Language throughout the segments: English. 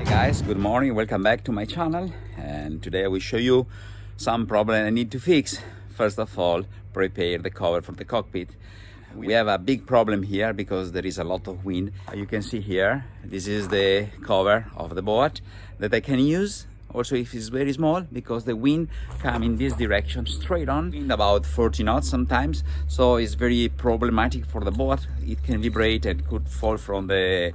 Guys, good morning, welcome back to my channel, and today I will show you some problem I need to fix. First of all, prepare the cover for the cockpit. We have a big problem here because there is a lot of wind. You can see here, this is the cover of the boat that I can use also if it's very small, because the wind comes in this direction straight on, in about 40 knots sometimes, so it's very problematic for the boat. It can vibrate and could fall from the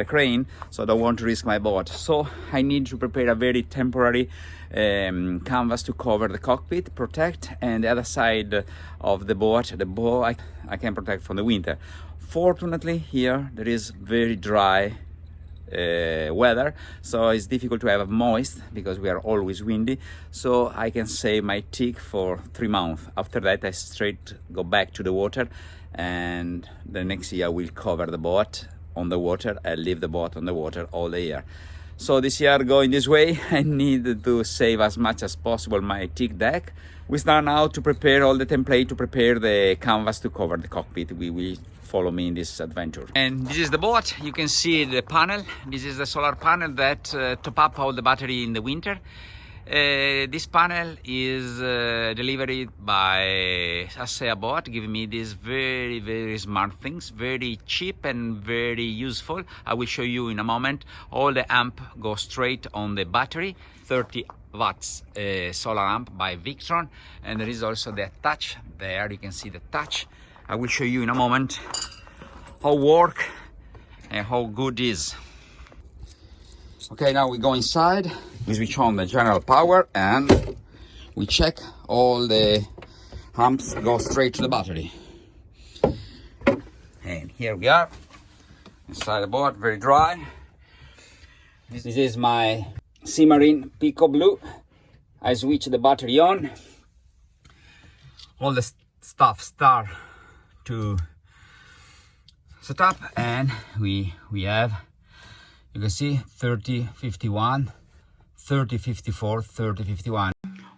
crane, so I don't want to risk my boat. So I need to prepare a very temporary canvas to cover the cockpit, protect, and the other side of the boat I can protect from the winter. Fortunately here there is very dry weather, so it's difficult to have moist because we are always windy, so I can save my teak for 3 months. After that I straight go back to the water, and the next year we'll cover the boat on the water and leave the boat on the water all the year. So this year going this way, I need to save as much as possible my teak deck. We start now to prepare all the template to prepare the canvas to cover the cockpit. We will follow me in this adventure. And this is the boat. You can see the panel. This is the solar panel that top up all the battery in the winter. This panel is delivered by ASEA bot, giving me these very smart things, very cheap and very useful. I will show you in a moment. All the amp goes straight on the battery, 30 watts solar amp by Victron, and there is also the touch there. You can see the touch. I will show you in a moment how work and how good it is. Okay, now we go inside, we switch on the general power and we check all the amps go straight to the battery. And here we are, inside the boat, very dry. This is my Sea Marine Pico Blue. I switch the battery on. All the stuff start to set up, and we have, you can see 3051, 3054, 3051.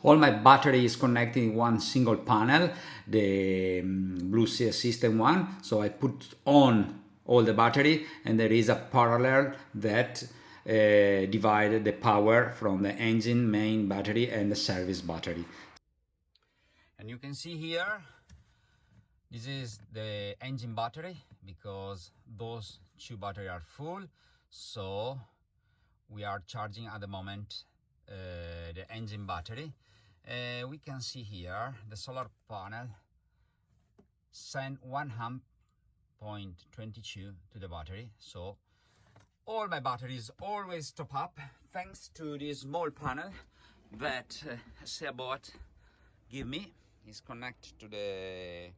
All my battery is connected in one single panel, the Blue Sea System one. So I put on all the battery, and there is a parallel that divided the power from the engine main battery and the service battery. And you can see here, this is the engine battery, because those two batteries are full. So we are charging at the moment the engine battery. We can see here the solar panel send 1 amp.22 to the battery. So all my batteries always top up thanks to this small panel that Seabot give me. It's connected to the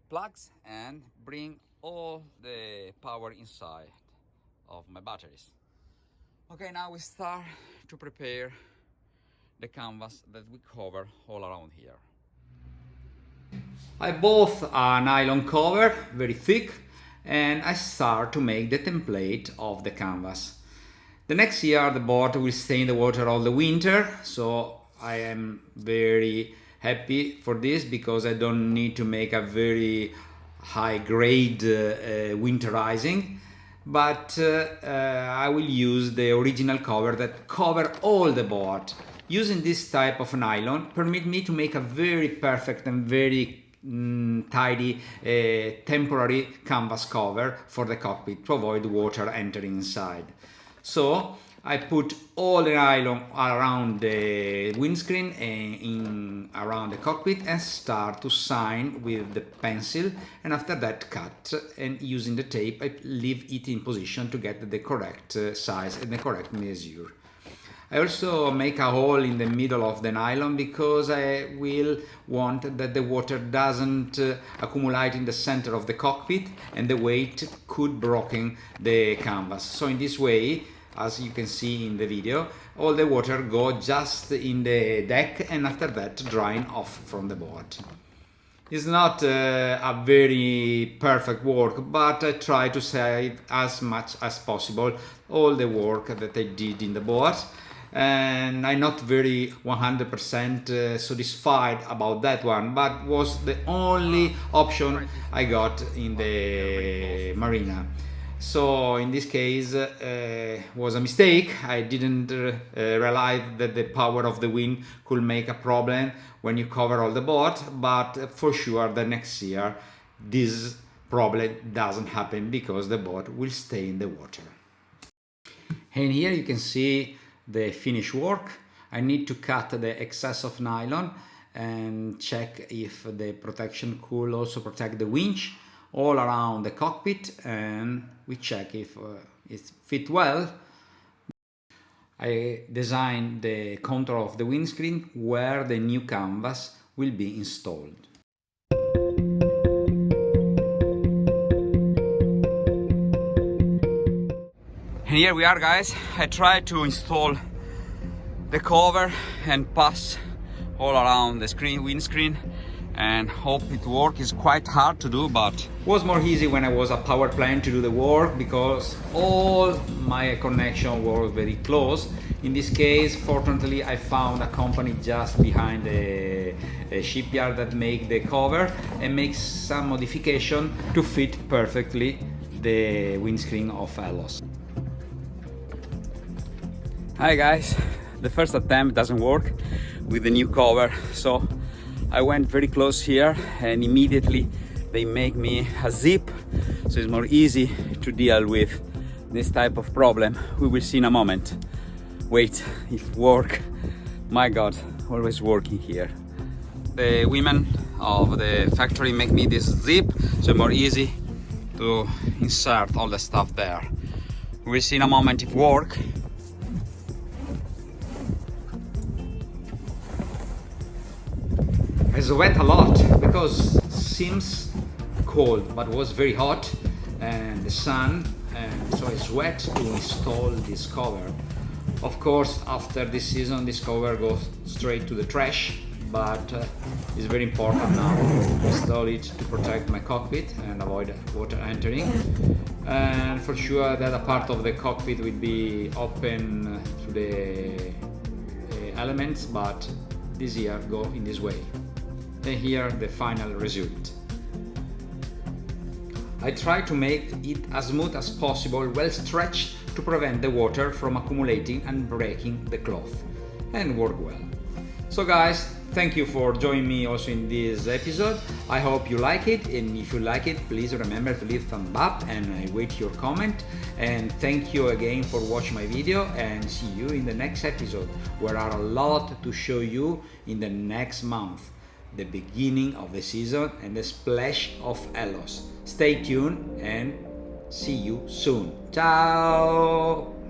plugs and bring all the power inside of my batteries. Okay, now we start to prepare the canvas that we cover all around here. I bought a nylon cover, very thick, and I start to make the template of the canvas. The next year the boat will stay in the water all the winter, so I am very happy for this, because I don't need to make a very high grade winterizing, but I will use the original cover that cover all the boat. Using this type of nylon permit me to make a very perfect and very tidy temporary canvas cover for the cockpit to avoid water entering inside. So I put all the nylon around the windscreen and around the cockpit, and start to sign with the pencil, and after that cut, and using the tape I leave it in position to get the correct size and the correct measure. I also make a hole in the middle of the nylon because I will want that the water doesn't accumulate in the center of the cockpit and the weight could broken the canvas. So in this way, as you can see in the video, all the water go just in the deck and after that drying off from the board. It's not a very perfect work, but I try to save as much as possible all the work that I did in the board, and I'm not very 100% satisfied about that one, but was the only option I got in the marina. So in this case was a mistake. I didn't realize that the power of the wind could make a problem when you cover all the board, but for sure the next year this problem doesn't happen because the board will stay in the water. And here you can see the finished work. I need to cut the excess of nylon and check if the protection could also protect the winch all around the cockpit, and we check if it fit well. I designed the contour of the windscreen where the new canvas will be installed. And here we are, guys. I tried to install the cover and pass all around the windscreen and hope it works. It's quite hard to do, but was more easy when I was a power plant to do the work because all my connection were very close. In this case, fortunately, I found a company just behind the shipyard that make the cover and makes some modification to fit perfectly the windscreen of Ellös. Hi guys, the first attempt doesn't work with the new cover, so I went very close here and immediately they make me a zip, so it's more easy to deal with this type of problem. We will see in a moment. Wait, if work, my god, always working here. The women of the factory make me this zip, so more easy to insert all the stuff there. We will see in a moment if work. I sweat a lot because it seems cold but was very hot and the sun, and so I sweat to install this cover. Of course, after this season this cover goes straight to the trash, but it's very important now to install it to protect my cockpit and avoid water entering. And for sure that a part of the cockpit will be open to the elements, but this year go in this way. And here the final result. I try to make it as smooth as possible, well stretched to prevent the water from accumulating and breaking the cloth, and work well. So guys, thank you for joining me also in this episode. I hope you like it, and if you like it, please remember to leave thumbs up and I wait your comment. And thank you again for watching my video, and see you in the next episode where are a lot to show you in the next month. The beginning of the season and the splash of Ellös. Stay tuned and see you soon. Ciao!